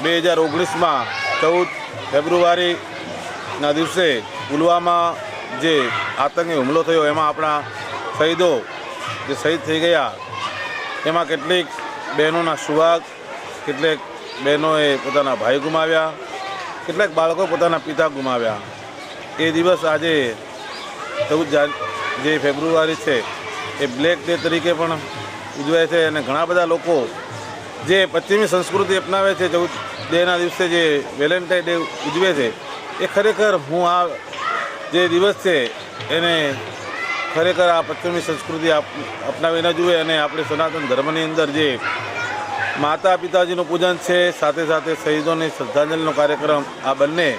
2019માં 14 ફેબ્રુઆરીના દિવસે પુલવામા જે આતંકી હુમલો થયો એમાં આપણા શહીદો જે શહીદ થઈ ગયા એમાં કેટલીક બહેનોના સુહાગ, કેટલીક બહેનોએ પોતાના ભાઈ ગુમાવ્યા, કેટલાક બાળકો પોતાના પિતા ગુમાવ્યા. એ દિવસ આજે 14 જે ફેબ્રુઆરી છે એ બ્લેક ડે તરીકે પણ ઉજવાય છે અને ઘણા બધા લોકો જે પશ્ચિમી સંસ્કૃતિ અપનાવે છે 14 ડેના દિવસે જે વેલેન્ટાઇન ડે ઉજવે છે એ ખરેખર હું આ જે દિવસ છે એને ખરેખર આ પશ્ચિમી સંસ્કૃતિ અપનાવી ન જોઈએ અને આપણે સનાતન ધર્મની અંદર જે માતા પિતાજીનું પૂજન છે, સાથે સાથે શહીદોની શ્રદ્ધાંજલિનો કાર્યક્રમ, આ બંને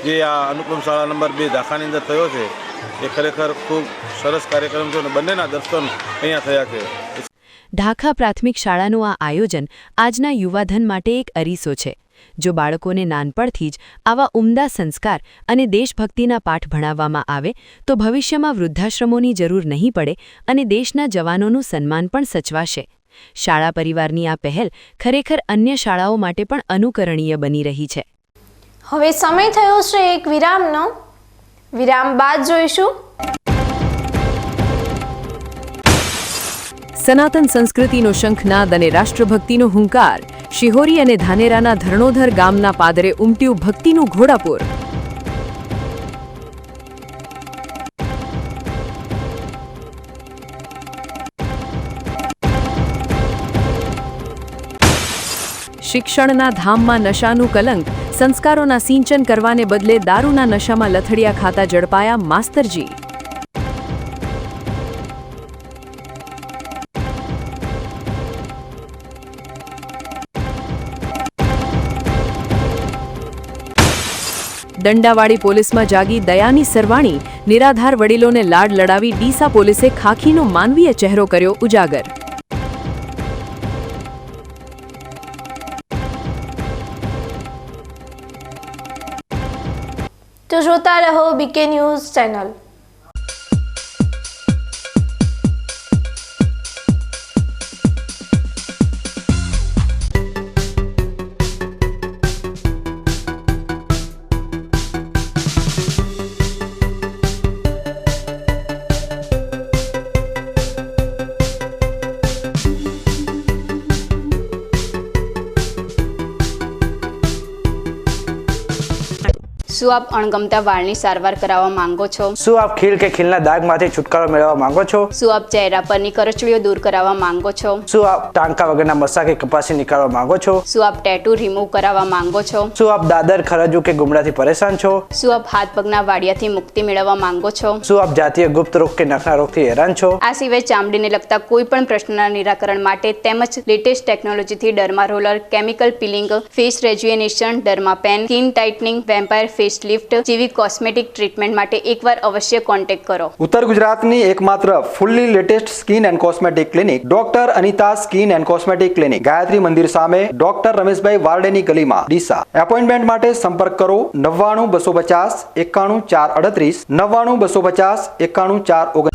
જે આ અનુપમ શાળા નંબર 2 ધાખાની અંદર થયો છે એ ખરેખર ખૂબ સરસ કાર્યક્રમ છે અને બંનેના દર્શન અહીંયા થયા છે. ઢાકા પ્રાથમિક શાળાનું આ આયોજન આજના યુવાધન માટે એક અરીસો છે. જો બાળકોને નાનપણથી જ આવા ઉમદા સંસ્કાર અને દેશભક્તિના પાઠ ભણાવવામાં આવે તો ભવિષ્યમાં વૃદ્ધાશ્રમોની જરૂર નહીં પડે અને દેશના જવાનોનું સન્માન પણ સચવાશે. શાળા પરિવારની આ પહેલ ખરેખર અન્ય શાળાઓ માટે પણ અનુકરણીય બની રહી છે. હવે સમય થયો છે એક વિરામનો. વિરામ બાદ જોઈશું સનાતન સંસ્કૃતિનો શંખનાદ અને રાષ્ટ્રભક્તિનો હુંકાર. શિહોરી અને ધાનેરાના ધરણોધર ગામના પાદરે ઉમટ્યું ભક્તિનું ઘોડાપુર. શિક્ષણના ધામમાં નશાનું કલંક. સંસ્કારોના સિંચન કરવાને બદલે દારૂના નશામાં લથડિયા ખાતા ઝડપાયા માસ્તરજી. દંડાવાળી પોલીસમાં જાગી દયાની સરવાણી. નિરાધાર વડીલોને લાડ લડાવી ડીસા પોલીસે ખાખીનો માનવીય ચહેરો કર્યો ઉજાગર. તો જોતા રહો બીકે ન્યૂઝ ચેનલ. શું આપ અણગમતા વાળની સારવાર કરાવવા માંગો છો? શું આપ ખીલ કે ખીલના દાગમાંથી છુટકારો મેળવવા માંગો છો? શું આપ ચહેરા પરની કરચલીઓ દૂર કરાવવા માંગો છો? શું આપ ટાંકા વગરના મસા કે કપાસી નીકાળવા માંગો છો? શું આપ ટેટુ રિમૂવ કરાવવા માંગો છો? શું આપ દાદર ખરજુ કે ગુમડાથી પરેશાન છો? શું આપ હાથ પગના વાડિયાથી મુક્તિ મેળવવા માંગો છો? શું આપ જાતીય ગુપ્ત રોગ કે નખના રોગથી હેરાન છો? આ સિવાય ચામડીને લગતા કોઈ પણ પ્રશ્નના નિરાકરણ માટે તેમજ લેટેસ્ટ ટેકનોલોજીથી derma roller, chemical peeling, face rejuvenation, derma pen, skin tightening, vampire face lift જેવી કોસ્મેટિક ટ્રીટમેન્ટ માટે એકવાર અવશ્ય કોન્ટેક્ટ કરો. ઉત્તર ગુજરાતની એકમાત્ર fully latest skin and cosmetic clinic doctor Anita skin and cosmetic clinic, Gayatri Mandir સામે, ડોક્ટર રમેશભાઈ વારડેની ગલીમાં, ડીસા. એપોઇન્ટમેન્ટ માટે સંપર્ક કરો 99 250 91 438 99 250 91 439.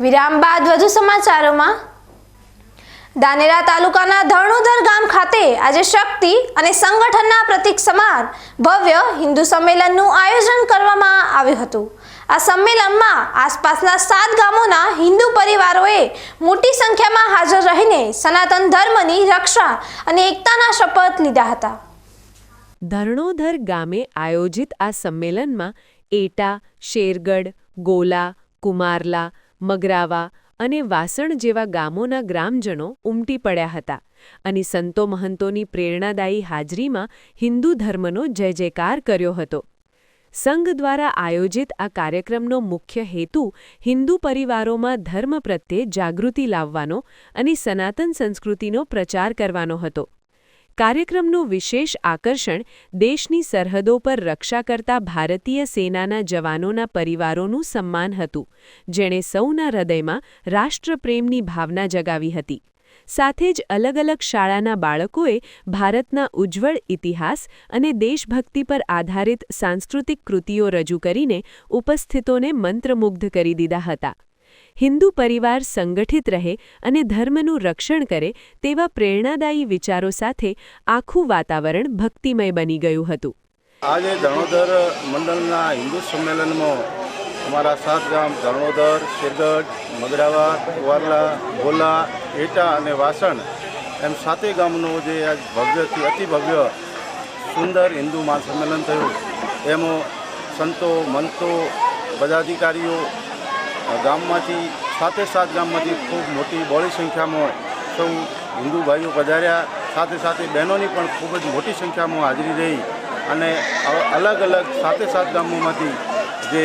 વિરામ બાદ વધુ સમાચારોમાં. ધાનેરા તાલુકાના ધરણોધર ગામ ખાતે આજે શક્તિ અને સંગઠનના પ્રતીક સમાન ભવ્ય હિન્દુ સંમેલનનું આયોજન કરવામાં આવ્યું હતું. આ સંમેલનમાં આસપાસના 7 ગામોના હિન્દુ પરિવારોએ મોટી સંખ્યામાં હાજર રહીને સનાતન ધર્મની રક્ષા અને એકતાના શપથ લીધા હતા. ધરણોધર ગામે આયોજિત આ સંમેલનમાં એટા, શેરગઢ, ગોલા, કુમારલા, મગરાવા અને વાસણ જેવા ગામોના ગ્રામજનો ઉમટી પડ્યા હતા અને સંતો મહંતોની પ્રેરણાદાયી હાજરીમાં હિન્દુ ધર્મનો જય જયકાર કર્યો હતો. સંઘ દ્વારા આયોજિત આ કાર્યક્રમનો મુખ્ય હેતુ હિન્દુ પરિવારોમાં ધર્મ પ્રત્યે જાગૃતિ લાવવાનો અને સનાતન સંસ્કૃતિનો પ્રચાર કરવાનો હતો. કાર્યક્રમનું વિશેષ આકર્ષણ દેશની સરહદો પર રક્ષા કરતા ભારતીય સેનાના જવાનોના પરિવારોનું સન્માન હતું, જેણે સૌના હૃદયમાં રાષ્ટ્રપ્રેમની ભાવના જગાવી હતી. સાથે જ અલગ અલગ શાળાના બાળકોએ ભારતના ઉજ્જવળ ઇતિહાસ અને દેશભક્તિ પર આધારિત સાંસ્કૃતિક કૃતિઓ રજૂ કરીને ઉપસ્થિતોને મંત્રમુગ્ધ કરી દીધા હતા. હિન્દુ પરિવાર સંગઠિત રહે અને ધર્મનું રક્ષણ કરે તેવા પ્રેરણાદાયી વિચારો સાથે આખું વાતાવરણ ભક્તિમય બની ગયું હતું. આજે ધરણોધર મંડળના હિન્દુ સંમેલનમાં અમારા 7 ગામ ધરણોધર, શેરગઢ, મગરાવા, કુવારલા, ગોલા, એટા અને વાસણ એમ 7 ગામનું જે આજ ભવ્યથી અતિ ભવ્ય સુંદર હિન્દુ મહાસંમેલન થયું. એમાં સંતો, મંતો, પદાધિકારીઓ ગામમાંથી 7 ગામમાંથી ખૂબ મોટી બહોળી સંખ્યામાં સૌ હિન્દુ ભાઈઓ પધાર્યા. સાથે સાથે બહેનોની પણ ખૂબ જ મોટી સંખ્યામાં હાજરી રહી અને અલગ અલગ 7 ગામોમાંથી જે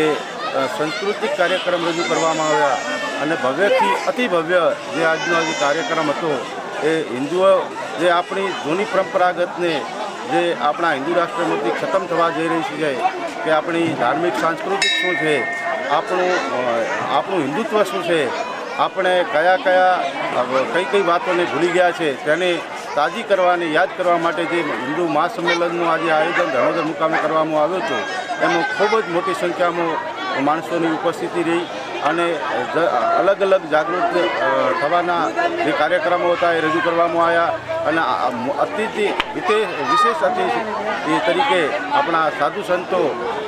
સાંસ્કૃતિક કાર્યક્રમ રજૂ કરવામાં આવ્યા અને ભવ્યથી અતિ ભવ્ય જે આજનો જે કાર્યક્રમ હતો એ હિન્દુઓ જે આપણી જૂની પરંપરાગતને જે આપણા હિન્દુ રાષ્ટ્રમાંથી ખતમ થવા જઈ રહી છે કે આપણી ધાર્મિક સાંસ્કૃતિક શું છે, આપણું હિન્દુત્વ શું છે, આપણે કઈ કઈ વાતોને ભૂલી ગયા છે તેને તાજી કરવાની યાદ કરવા માટે જે હિન્દુ મહાસંમેલનનું આજે આયોજન ધર્મોધર મુકામે કરવામાં આવ્યું હતું એમાં ખૂબ જ મોટી સંખ્યામાં માણસોની ઉપસ્થિતિ રહી અને અલગ અલગ જાગૃત થવાના જે કાર્યક્રમો હતા એ રજૂ કરવામાં આવ્યા અને વિશેષ અતિથિ તરીકે આપણા સાધુ સંતો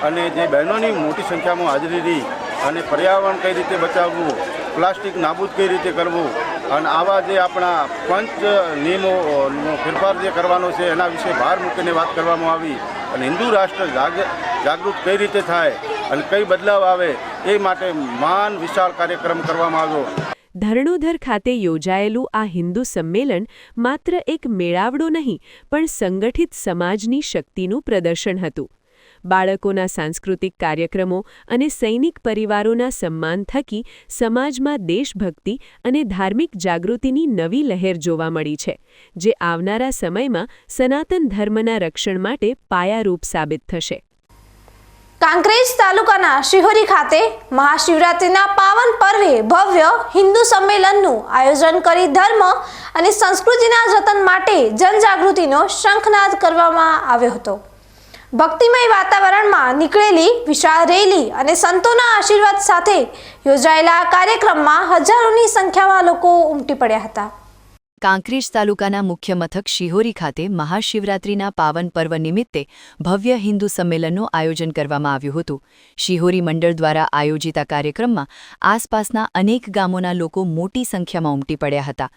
અને જે બહેનોની મોટી સંખ્યામાં હાજરી રહી અને પર્યાવરણ કઈ રીતે બચાવવું, પ્લાસ્ટિક નાબૂદ કઈ રીતે કરવું અને આવા જે આપણા પંચ નિયમોનો ફેરફાર જે કરવાનો છે એના વિશે ભાર મૂકીને વાત કરવામાં આવી અને હિન્દુ રાષ્ટ્ર જાગૃત કઈ રીતે થાય અને કઈ બદલાવ આવે એ માટે મહાન વિશાળ કાર્યક્રમ કરવામાં આવ્યો. ધરણોધર ખાતે યોજાયેલું આ હિન્દુ સંમેલન માત્ર એક મેળાવડો નહીં પણ સંગઠિત સમાજની શક્તિનું પ્રદર્શન હતું. બાળકોના સાંસ્કૃતિક કાર્યક્રમો અને સૈનિક પરિવારોના સન્માન થકી સમાજમાં દેશભક્તિ અને ધાર્મિક જાગૃતિની નવી લહેર જોવા મળી છે, જે આવનારા સમયમાં સનાતન ધર્મના રક્ષણ માટે પાયારૂપ સાબિત થશે. કાંકરેજ તાલુકાના શિહોરી ખાતે મહાશિવરાત્રિના પાવન પર્વે ભવ્ય હિન્દુ સંમેલનનું આયોજન કરી ધર્મ અને સંસ્કૃતિના જતન માટે જનજાગૃતિનો શંખનાદ કરવામાં આવ્યો હતો. ભક્તિમય વાતાવરણમાં નીકળેલી વિશાળ રેલી અને સંતોના આશીર્વાદ સાથે યોજાયેલા કાર્યક્રમમાં હજારોની સંખ્યામાં લોકો ઉમટી પડ્યા હતા. કાંકરેજ તાલુકાના મુખ્ય મથક શિહોરી ખાતે મહાશિવરાત્રિના પાવન પર્વ નિમિત્તે ભવ્ય હિન્દુ સંમેલનનું આયોજન કરવામાં આવ્યું હતું. શિહોરી મંડળ દ્વારા આયોજિત આ કાર્યક્રમમાં આસપાસના અનેક ગામોના લોકો મોટી સંખ્યામાં ઉમટી પડ્યા હતા.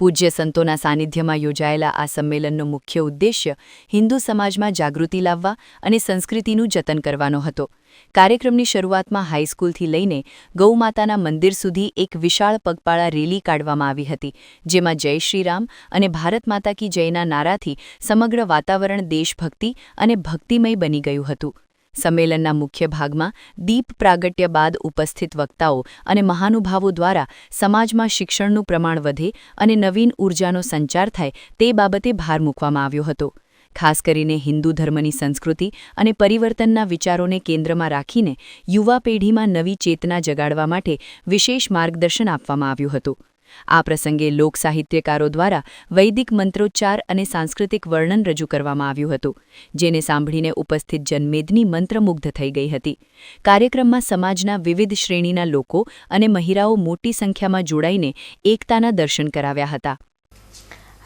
પૂજ્ય સંતોના સાનિધ્યમાં યોજાયેલા આ સંમેલનનો મુખ્ય ઉદ્દેશ્ય હિન્દુ સમાજમાં જાગૃતિ લાવવા અને સંસ્કૃતિનું જતન કરવાનો હતો. કાર્યક્રમની શરૂઆતમાં હાઈસ્કૂલથી લઈને ગૌમાતાના મંદિર સુધી એક વિશાળ પગપાળા રેલી કાઢવામાં આવી હતી, જેમાં જય શ્રીરામ અને ભારત માતા કી જયના નારાથી સમગ્ર વાતાવરણ દેશભક્તિ અને ભક્તિમય બની ગયું હતું. સંમેલનના મુખ્ય ભાગમાં દીપ પ્રાગટ્ય બાદ ઉપસ્થિત વક્તાઓ અને મહાનુભાવો દ્વારા સમાજમાં શિક્ષણનું પ્રમાણ વધે અને નવીન ઊર્જાનો સંચાર થાય તે બાબતે ભાર મૂકવામાં આવ્યો હતો. ખાસ કરીને હિન્દુ ધર્મની સંસ્કૃતિ અને પરિવર્તનના વિચારોને કેન્દ્રમાં રાખીને યુવા પેઢીમાં નવી ચેતના જગાડવા માટે વિશેષ માર્ગદર્શન આપવામાં આવ્યું હતું. આ પ્રસંગે લોકસાહિત્યકારો દ્વારા વૈદિક મંત્રોચ્ચાર અને સાંસ્કૃતિક વર્ણન રજૂ કરવામાં આવ્યું હતું, જેને સાંભળીને ઉપસ્થિત જનમેદની મંત્રમુગ્ધ થઈ ગઈ હતી. કાર્યક્રમમાં સમાજના વિવિધ શ્રેણીના લોકો અને મહિલાઓ મોટી સંખ્યામાં જોડાઈને એકતાના દર્શન કરાવ્યા હતા.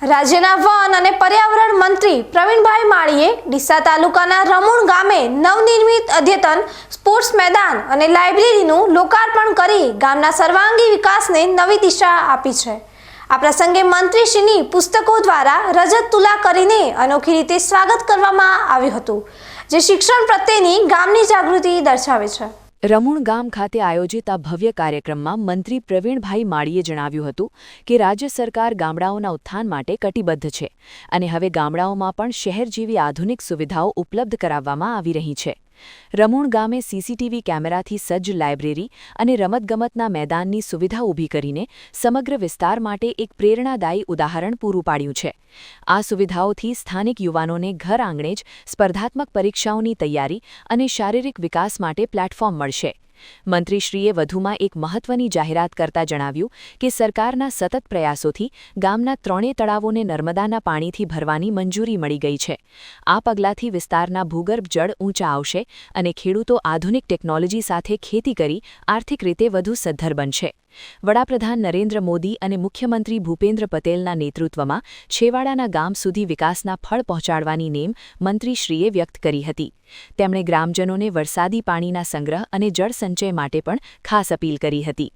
રાજ્યના વન અને પર્યાવરણ મંત્રી પ્રવીણભાઈ માળીએ ડીસા તાલુકાના રમુણ ગામે નવનિર્મિત અદ્યતન સ્પોર્ટ્સ મેદાન અને લાઇબ્રેરીનું લોકાર્પણ કરી ગામના સર્વાંગી વિકાસને નવી દિશા આપી છે. આ પ્રસંગે મંત્રીશ્રીની પુસ્તકો દ્વારા રજત તુલા કરીને અનોખી રીતે સ્વાગત કરવામાં આવ્યું હતું, જે શિક્ષણ પ્રત્યેની ગામની જાગૃતિ દર્શાવે છે. રમુણ ગામ ખાતે આયોજિત આ ભવ્ય કાર્યક્રમમાં મંત્રી પ્રવીણભાઈ માળીએ જણાવ્યું હતું કે રાજ્ય સરકાર ગામડાઓના ઉત્થાન માટે કટિબદ્ધ છે અને હવે ગામડાઓમાં પણ શહેર જેવી આધુનિક સુવિધાઓ ઉપલબ્ધ કરાવવામાં આવી રહી છે. રમુણ ગામે સીસીટીવી કેમેરાથી સજ્જ લાઇબ્રેરી અને રમતગમતના મેદાનની સુવિધા ઊભી કરીને સમગ્ર વિસ્તાર માટે એક પ્રેરણાદાયી ઉદાહરણ પૂરું પાડ્યું છે. આ સુવિધાઓથી સ્થાનિક યુવાનોને ઘર આંગણે જ સ્પર્ધાત્મક પરીક્ષાઓની તૈયારી અને શારીરિક વિકાસ માટે પ્લેટફોર્મ મળશે. મંત્રીશ્રીએ વધુમાં એક મહત્વની જાહેરાત કરતા જણાવ્યું કે સરકારના સતત પ્રયાસોથી ગામના 3 તળાવોને નર્મદાના પાણીથી ભરવાની મંજૂરી મળી ગઈ છે. આ પગલાંથી વિસ્તારના ભૂગર્ભ જળ ઊંચા આવશે અને ખેડૂતો આધુનિક ટેકનોલોજી સાથે ખેતી કરી આર્થિક રીતે વધુ સદ્ધર બનશે. વડાપ્રધાન નરેન્દ્ર મોદી અને મુખ્યમંત્રી ભૂપેન્દ્ર પટેલના નેતૃત્વમાં છેવાડાના ગામ સુધી વિકાસના ફળ પહોંચાડવાની નેમ મંત્રીશ્રીએ વ્યક્ત કરી હતી. તેમણે ગ્રામજનોને વરસાદી પાણીના સંગ્રહ અને જળ સંચય માટે પણ ખાસ અપીલ કરી હતી.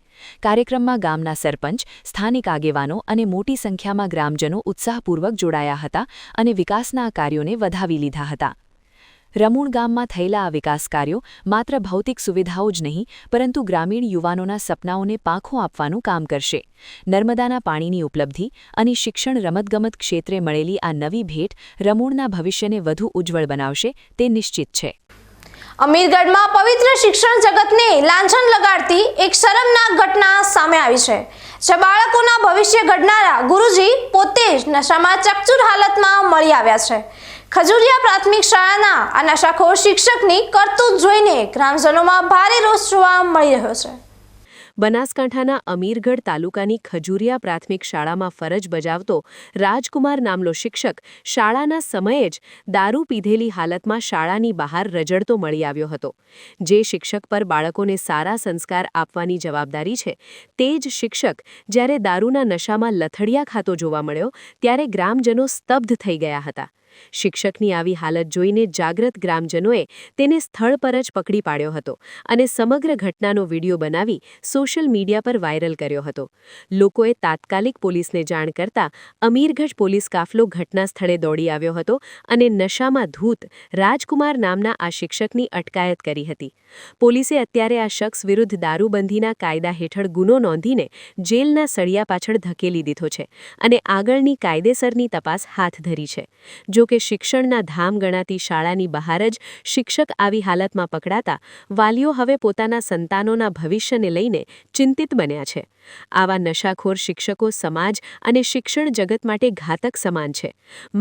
કાર્યક્રમમાં ગામના સરપંચ, સ્થાનિક આગેવાનો અને મોટી સંખ્યામાં ગ્રામજનો ઉત્સાહપૂર્વક જોડાયા હતા અને વિકાસના કાર્યોને વધાવી લીધા હતા. રમુણ ગામમાં થયેલા આ વિકાસ કાર્યો માત્ર ભૌતિક સુવિધાઓ જ નહીં પરંતુ ગ્રામીણ યુવાનોના સપનાઓને પાંખો આપવાનું કામ કરશે. નર્મદાના પાણીની ઉપલબ્ધિ અને શિક્ષણ રમતગમત ક્ષેત્રે મળેલી આ નવી ભેટ રમુણના ભવિષ્યને વધુ ઉજ્જવળ બનાવશે તે નિશ્ચિત છે. અમીરગઢમાં પવિત્ર શિક્ષણ જગતને લાંછન લગાડતી એક શરમનાક ઘટના સામે આવી છે, જે બાળકોના ભવિષ્ય ઘડનારા ગુરુજી પોતે જ જ નશામાં ચકચૂર હાલતમાં મળી આવ્યા છે. ખજુરિયા પ્રાથમિક શાળાના આ નશાખોર શિક્ષકની કરતૂત જોઈને ગ્રામજનોમાં ભારે રોષ જોવા મળી રહ્યો છે. બનાસકાંઠાના અમીરગઢ તાલુકાની ખજુરિયા પ્રાથમિક શાળામાં ફરજ બજાવતો રાજકુમાર નામનો શિક્ષક શાળાના સમયે જ દારૂ પીધેલી હાલતમાં શાળાની બહાર રજડતો મળી આવ્યો હતો. જે શિક્ષક પર બાળકોને સારા સંસ્કાર આપવાની જવાબદારી છે તે જ શિક્ષક જ્યારે દારૂના નશામાં લથડિયા ખાતો જોવા મળ્યો ત્યારે ગ્રામજનો સ્તબ્ધ થઈ ગયા હતા. શિક્ષકની આવી હાલત જોઈને જાગૃત ગ્રામજનોએ તેને સ્થળ પર જ પકડી પાડ્યો હતો અને સમગ્ર ઘટનાનો વિડીયો બનાવી સોશિયલ મીડિયા પર વાયરલ કર્યો હતો. લોકોએ તાત્કાલિક પોલીસને જાણ કરતા અમીરગઢ પોલીસ કાફલો ઘટના સ્થળે દોડી આવ્યો હતો અને નશામાં ધૂત રાજકુમાર નામના આ શિક્ષકની અટકાયત કરી હતી. પોલીસે અત્યારે આ શખ્સ વિરુદ્ધ દારૂબંધીના કાયદા હેઠળ ગુનો નોંધીને જેલના સળિયા પાછળ ધકેલી દીધો છે અને આગળની કાયદેસરની તપાસ હાથ ધરી છે. જો કે શિક્ષણના ધામ ગણાતી શાળાની બહાર જ શિક્ષક આવી હાલતમાં પકડાતા વાલીઓ હવે પોતાના સંતાનોના ભવિષ્યને લઈને ચિંતિત બન્યા છે. આવા નશાખોર શિક્ષકો સમાજ અને શિક્ષણ જગત માટે ઘાતક સમાન છે.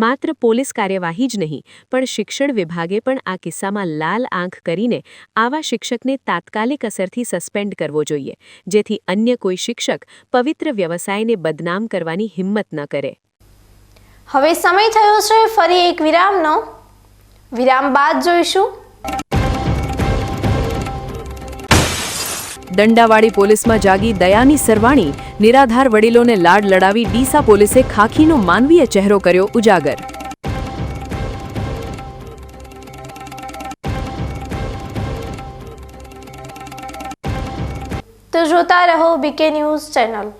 માત્ર પોલીસ કાર્યવાહી જ નહીં પણ શિક્ષણ વિભાગે પણ આ કિસ્સામાં લાલ આંખ કરીને આવા શિક્ષકને તાત્કાલિક અસરથી સસ્પેન્ડ કરવો જોઈએ, જેથી અન્ય કોઈ શિક્ષક પવિત્ર વ્યવસાયને બદનામ કરવાની હિંમત ન કરે. હવે સમય થયો છે ફરી એક વિરામનો. વિરામ બાદ જોઈશું દંડાવાળી પોલીસમાં જાગી દયાની સરવાણી. નિરાધાર વડીલોને લાડ લડાવી ડીસા પોલીસે ખાખીનો માનવીય ચહેરો કર્યો ઉજાગર. તો જોતા રહો બીકે ન્યૂઝ ચેનલ.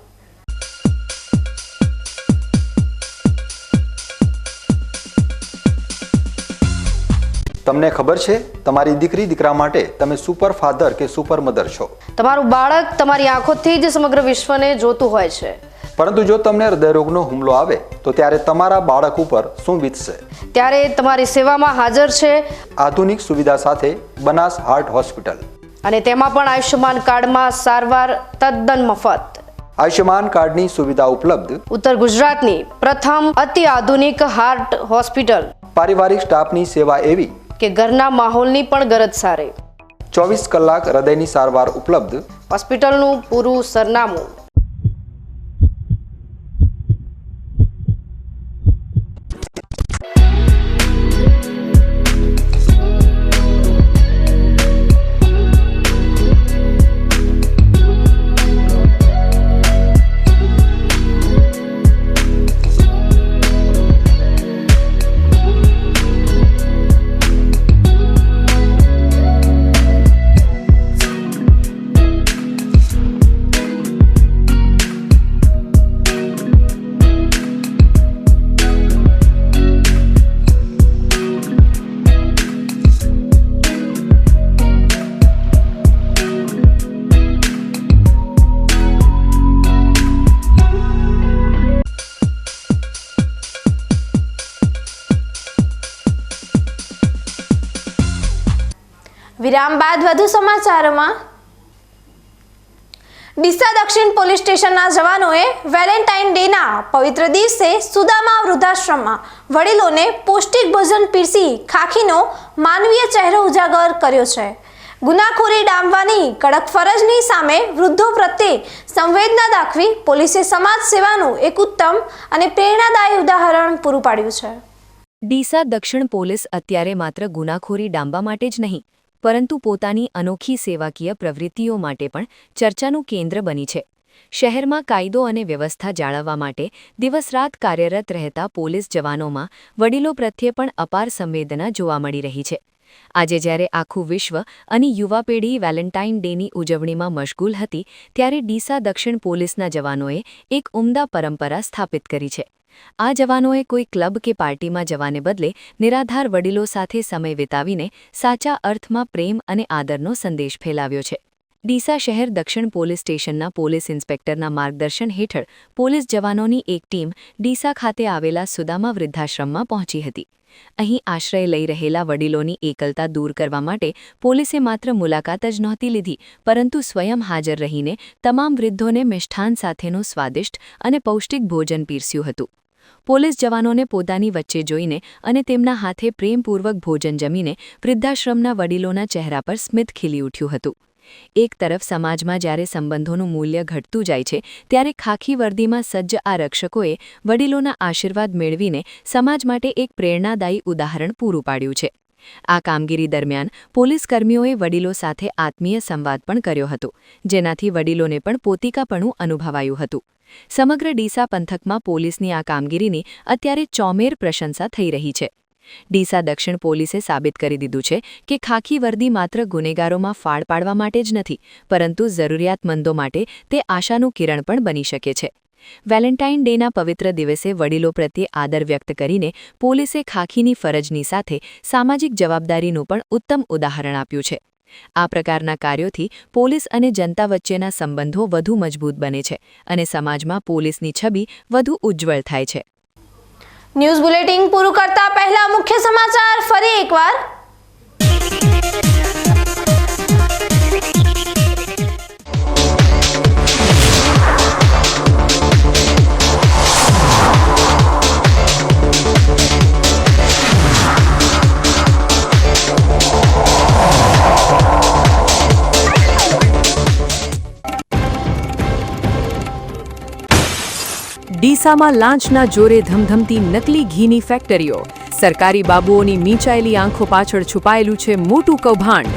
તમને ખબર છે તમારી દીકરી દીકરા માટે તમે સુપર ફાધર કે સુપર મધર છો. તમારું બાળક તમારી આંખોથી જ સમગ્ર વિશ્વને જોતું હોય છે. પરંતુ જો તમને હૃદયરોગનો હુમલો આવે તો ત્યારે તમારા બાળક ઉપર શું વીતશે? ત્યારે તમારી સેવામાં હાજર છે આધુનિક સુવિધા સાથે બનાસ હાર્ટ હોસ્પિટલ, અને તેમાં પણ આયુષ્યમાન કાર્ડમાં સારવાર તદ્દન મફત. આયુષ્યમાન કાર્ડની સુવિધા ઉપલબ્ધ. ઉત્તર ગુજરાતની પ્રથમ અતિ આધુનિક હાર્ટ હોસ્પિટલ. પારિવારિક સ્ટાફની સેવા એવી કે ઘરના માહોલની પણ ગરજ સારે. 24 કલાક હૃદયની સારવાર ઉપલબ્ધ. હોસ્પિટલનું પૂરું સરનામું. વિરામ બાદ વધુ સમાચારોમાં. ડીસા દક્ષિણ પોલીસ સ્ટેશનના જવાનોએ વેલેન્ટાઇન ડેના પવિત્ર દિવસે સુદામા વૃદ્ધાશ્રમમાં વડીલોને પૌષ્ટિક ભોજન પીરસી ખાખીનો માનવીય ચહેરો ઉજાગર કર્યો છે. ગુનાખોરી ડામવાની કડક ફરજની સામે વૃદ્ધો પ્રત્યે સંવેદના દાખવી પોલીસે સમાજ સેવાનું એક ઉત્તમ અને પ્રેરણાદાયી ઉદાહરણ પૂરું પાડ્યું છે. ડીસા દક્ષિણ પોલીસ અત્યારે માત્ર ગુનાખોરી ડામવા માટે જ નહીં પરંતુ પોતાની અનોખી સેવાકીય પ્રવૃત્તિઓ માટે પણ ચર્ચાનું કેન્દ્ર બની છે. શહેરમાં કાયદો અને વ્યવસ્થા જાળવવા માટે દિવસરાત કાર્યરત રહેતા પોલીસ જવાનોમાં વડીલો પ્રત્યે પણ અપાર સંવેદના જોવા મળી રહી છે. આજે જ્યારે આખું વિશ્વ અને યુવા પેઢી વેલેન્ટાઇન ડેની ઉજવણીમાં મશગુલ હતી ત્યારે ડીસા દક્ષિણ પોલીસના જવાનોએ એક ઉમદા પરંપરા સ્થાપિત કરી છે. આ જવાનોએ કોઈ ક્લબ કે પાર્ટીમાં જવાને બદલે નિરાધાર વડીલો સાથે સમય વિતાવીને સાચા અર્થમાં પ્રેમ અને આદરનો સંદેશ ફેલાવ્યો છે. ડીસા શહેર દક્ષિણ પોલીસ સ્ટેશનના પોલીસ ઇન્સ્પેક્ટરના માર્ગદર્શન હેઠળ પોલીસ જવાનોની એક ટીમ ડીસા ખાતે આવેલા સુદામા વૃદ્ધાશ્રમમાં પહોંચી હતી. અહીં આશ્રય લઈ રહેલા વડીલોની એકલતા દૂર કરવા માટે પોલીસે માત્ર મુલાકાત જ નહોતી લીધી પરંતુ સ્વયં હાજર રહીને તમામ વૃદ્ધોને મિષ્ઠાન સાથેનું સ્વાદિષ્ટ અને પૌષ્ટિક ભોજન પીરસ્યું હતું. પોલીસ જવાનોને પોતાની વચ્ચે જોઈને અને તેમના હાથે પ્રેમપૂર્વક ભોજન જમીને વૃદ્ધાશ્રમના વડીલોના ચહેરા પર સ્મિત ખીલી ઉઠ્યું હતું. એક તરફ સમાજમાં જ્યારે સંબંધોનું મૂલ્ય ઘટતું જાય છે ત્યારે ખાખી વર્દીમાં સજ્જ આ રક્ષકોએ વડીલોના આશીર્વાદ મેળવીને સમાજ માટે એક પ્રેરણાદાયી ઉદાહરણ પૂરું પાડ્યું છે. આ કામગીરી દરમિયાન પોલીસકર્મીઓએ વડીલો સાથે આત્મીય સંવાદ પણ કર્યો હતો, જેનાથી વડીલોને પણ પોતિકાપણું અનુભવાયું હતું. સમગ્ર ડીસા પંથકમાં પોલીસની આ કામગીરીની અત્યારે ચોમેર પ્રશંસા થઈ રહી છે. ડીસા દક્ષિણ પોલીસે સાબિત કરી દીધું છે કે ખાખી વર્દી માત્ર ગુનેગારોમાં ફાળ પાડવા માટે જ નથી, પરંતુ જરૂરિયાતમંદો માટે તે આશાનું કિરણ પણ બની શકે છે. વેલેન્ટાઇન ડેના પવિત્ર દિવસે વડીલો પ્રત્યે આદર વ્યક્ત કરીને પોલીસે ખાખીની ફરજની સાથે સામાજિક જવાબદારીનું પણ ઉત્તમ ઉદાહરણ આપ્યું છે. આ પ્રકારના કાર્યોથી પોલીસ અને જનતા વચ્ચેના સંબંધો વધુ મજબૂત બને છે અને સમાજમાં પોલીસની છબી વધુ ઉજ્જવળ થાય છે. ન્યૂઝ બુલેટિન પૂરું કરતા પહેલા મુખ્ય સમાચાર ફરી એકવાર. ડીસામાં લાંચના જોરે ધમધમતી નકલી ઘીની ફેક્ટરીઓ. સરકારી બાબુઓની મીંચાયેલી આંખો પાછળ છુપાયેલું છે મોટું કૌભાંડ.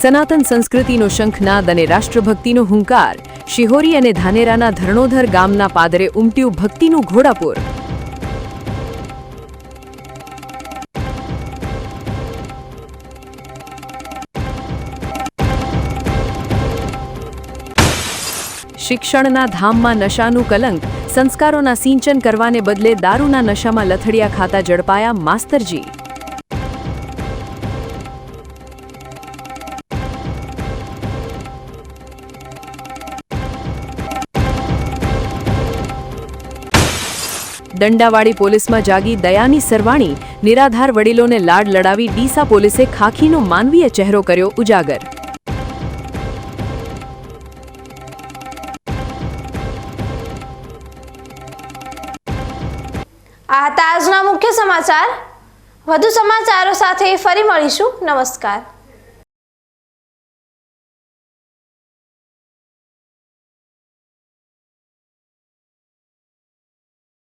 સનાતન સંસ્કૃતિનો શંખનાદ અને રાષ્ટ્રભક્તિનો હુંકાર. શિહોરી અને ધાનેરાના ધરણોધર ગામના પાદરે ઉમટ્યું ભક્તિનું ઘોડાપુર. શિક્ષણના ધામમાં નશાનું કલંક. સંસ્કારોના સિંચન કરવાને બદલે દારૂના નશામાં લથડિયા ખાતા ઝડપાયા માસ્તરજી. દંડાવાળી પોલીસમાં જાગી દયાની સરવાણી. નિરાધાર વડીલોને લાડ લડાવી ડીસા પોલીસે ખાખીનો માનવીય ચહેરો કર્યો ઉજાગર. આ હતા આજના મુખ્ય સમાચાર. વધુ સમાચારો સાથે ફરી મળીશું. નમસ્કાર.